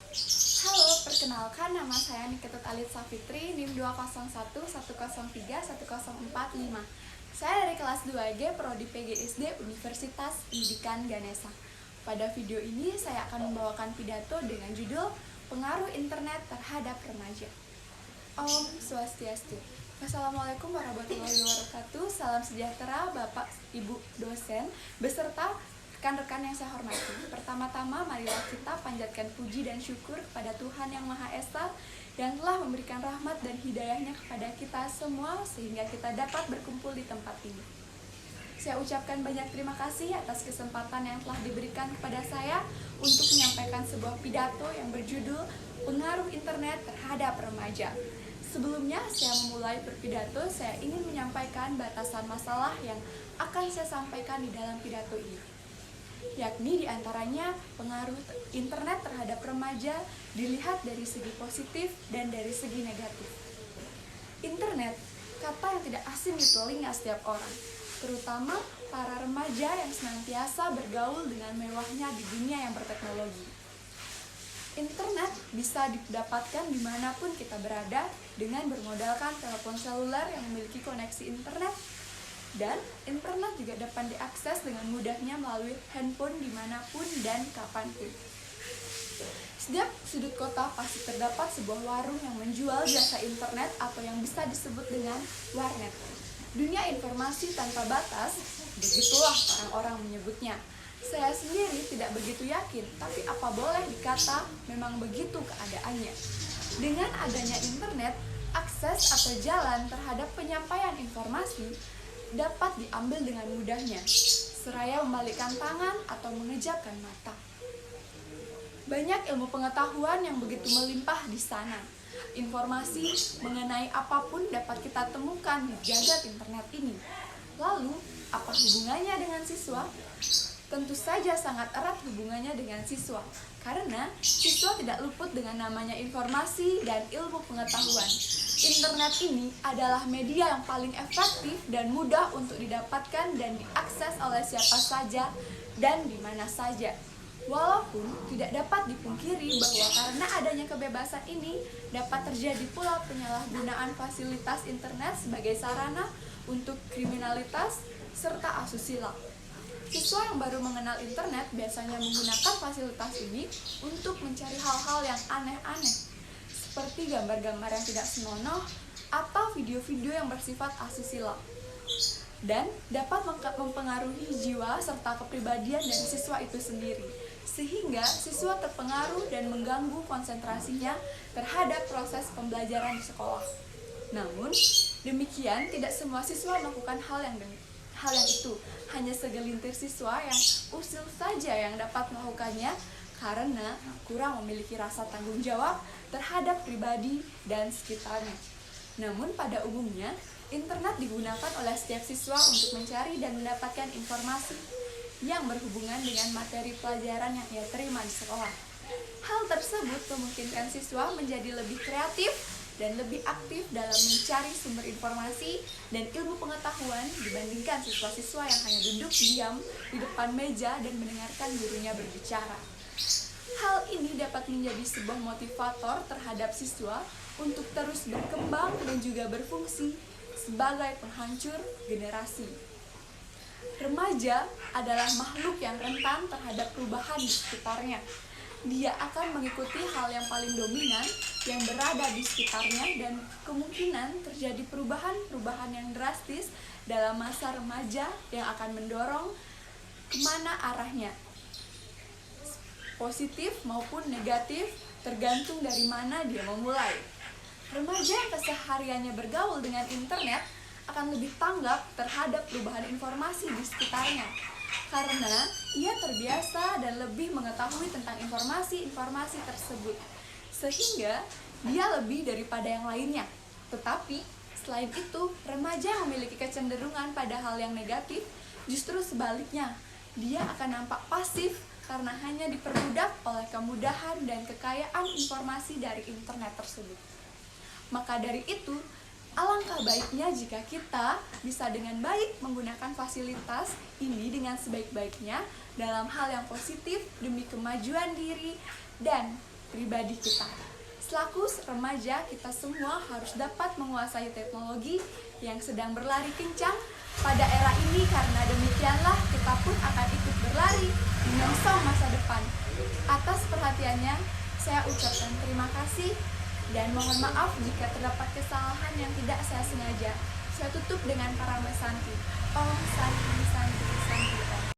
Halo, perkenalkan nama saya Niketut Alit Safitri, NIM 20111031045. Saya dari kelas 2G Prodi PGSD Universitas Pendidikan Ganesha. Pada video ini saya akan membawakan pidato dengan judul Pengaruh Internet Terhadap Remaja. Om Swastiastu. Wassalamualaikum warahmatullahi wabarakatuh. Salam sejahtera Bapak, Ibu dosen, beserta rekan-rekan yang saya hormati. Pertama-tama marilah kita panjatkan puji dan syukur kepada Tuhan Yang Maha Esa yang telah memberikan rahmat dan hidayahnya kepada kita semua sehingga kita dapat berkumpul di tempat ini. Saya ucapkan banyak terima kasih atas kesempatan yang telah diberikan kepada saya untuk menyampaikan sebuah pidato yang berjudul Pengaruh Internet Terhadap Remaja. Sebelumnya saya memulai berpidato, saya ingin menyampaikan batasan masalah yang akan saya sampaikan di dalam pidato ini. Yakni diantaranya pengaruh internet terhadap remaja dilihat dari segi positif dan dari segi negatif. Internet, kata yang tidak asing di telinga setiap orang, terutama para remaja yang senantiasa bergaul dengan mewahnya di dunia yang berteknologi. Internet bisa didapatkan dimanapun kita berada dengan bermodalkan telepon seluler yang memiliki koneksi internet. Dan internet juga dapat diakses dengan mudahnya melalui handphone dimanapun dan kapanpun. Setiap sudut kota pasti terdapat sebuah warung yang menjual jasa internet atau yang bisa disebut dengan warnet. Dunia informasi tanpa batas, begitulah orang-orang menyebutnya. Saya sendiri tidak begitu yakin, tapi apa boleh dikata memang begitu keadaannya. Dengan adanya internet, akses atau jalan terhadap penyampaian informasi dapat diambil dengan mudahnya, seraya membalikkan tangan atau mengejapkan mata. Banyak ilmu pengetahuan yang begitu melimpah di sana. Informasi mengenai apapun dapat kita temukan di jagat internet ini. Lalu, apa hubungannya dengan siswa? Tentu saja sangat erat hubungannya dengan siswa, karena siswa tidak luput dengan namanya informasi dan ilmu pengetahuan. Internet ini adalah media yang paling efektif dan mudah untuk didapatkan dan diakses oleh siapa saja dan di mana saja. Walaupun tidak dapat dipungkiri bahwa karena adanya kebebasan ini dapat terjadi pula penyalahgunaan fasilitas internet sebagai sarana untuk kriminalitas serta asusila. Siswa yang baru mengenal internet biasanya menggunakan fasilitas ini untuk mencari hal-hal yang aneh-aneh, seperti gambar-gambar yang tidak senonoh atau video-video yang bersifat asusila, dan dapat mempengaruhi jiwa serta kepribadian dari siswa itu sendiri, sehingga siswa terpengaruh dan mengganggu konsentrasinya terhadap proses pembelajaran di sekolah. Namun, demikian tidak semua siswa melakukan hal yang itu. Hanya segelintir siswa yang usil saja yang dapat melakukannya karena kurang memiliki rasa tanggung jawab terhadap pribadi dan sekitarnya. Namun pada umumnya, internet digunakan oleh setiap siswa untuk mencari dan mendapatkan informasi yang berhubungan dengan materi pelajaran yang ia terima di sekolah. Hal tersebut memungkinkan siswa menjadi lebih kreatif dan lebih aktif dalam mencari sumber informasi dan ilmu pengetahuan dibandingkan siswa-siswa yang hanya duduk diam di depan meja dan mendengarkan gurunya berbicara. Hal ini dapat menjadi sebuah motivator terhadap siswa untuk terus berkembang dan juga berfungsi sebagai penghancur generasi. Remaja adalah makhluk yang rentan terhadap perubahan di sekitarnya. Dia akan mengikuti hal yang paling dominan yang berada di sekitarnya dan kemungkinan terjadi perubahan-perubahan yang drastis dalam masa remaja yang akan mendorong kemana arahnya, positif maupun negatif tergantung dari mana dia memulai. Remaja yang kesehariannya bergaul dengan internet akan lebih tanggap terhadap perubahan informasi di sekitarnya, karena ia terbiasa dan lebih mengetahui tentang informasi-informasi tersebut, sehingga dia lebih daripada yang lainnya. Tetapi, selain itu, remaja yang memiliki kecenderungan pada hal yang negatif, justru sebaliknya, dia akan nampak pasif karena hanya diperbudak oleh kemudahan dan kekayaan informasi dari internet tersebut. Maka dari itu, alangkah baiknya jika kita bisa dengan baik menggunakan fasilitas ini dengan sebaik-baiknya dalam hal yang positif demi kemajuan diri dan pribadi kita. Selaku remaja, kita semua harus dapat menguasai teknologi yang sedang berlari kencang pada era ini, karena demikianlah kita pun akan ikut berlari menyongsong masa depan. Atas perhatiannya, saya ucapkan terima kasih dan mohon maaf jika terdapat kesalahan yang tidak saya sengaja. Saya tutup dengan para Santi. Om Santi Santi Santi Om.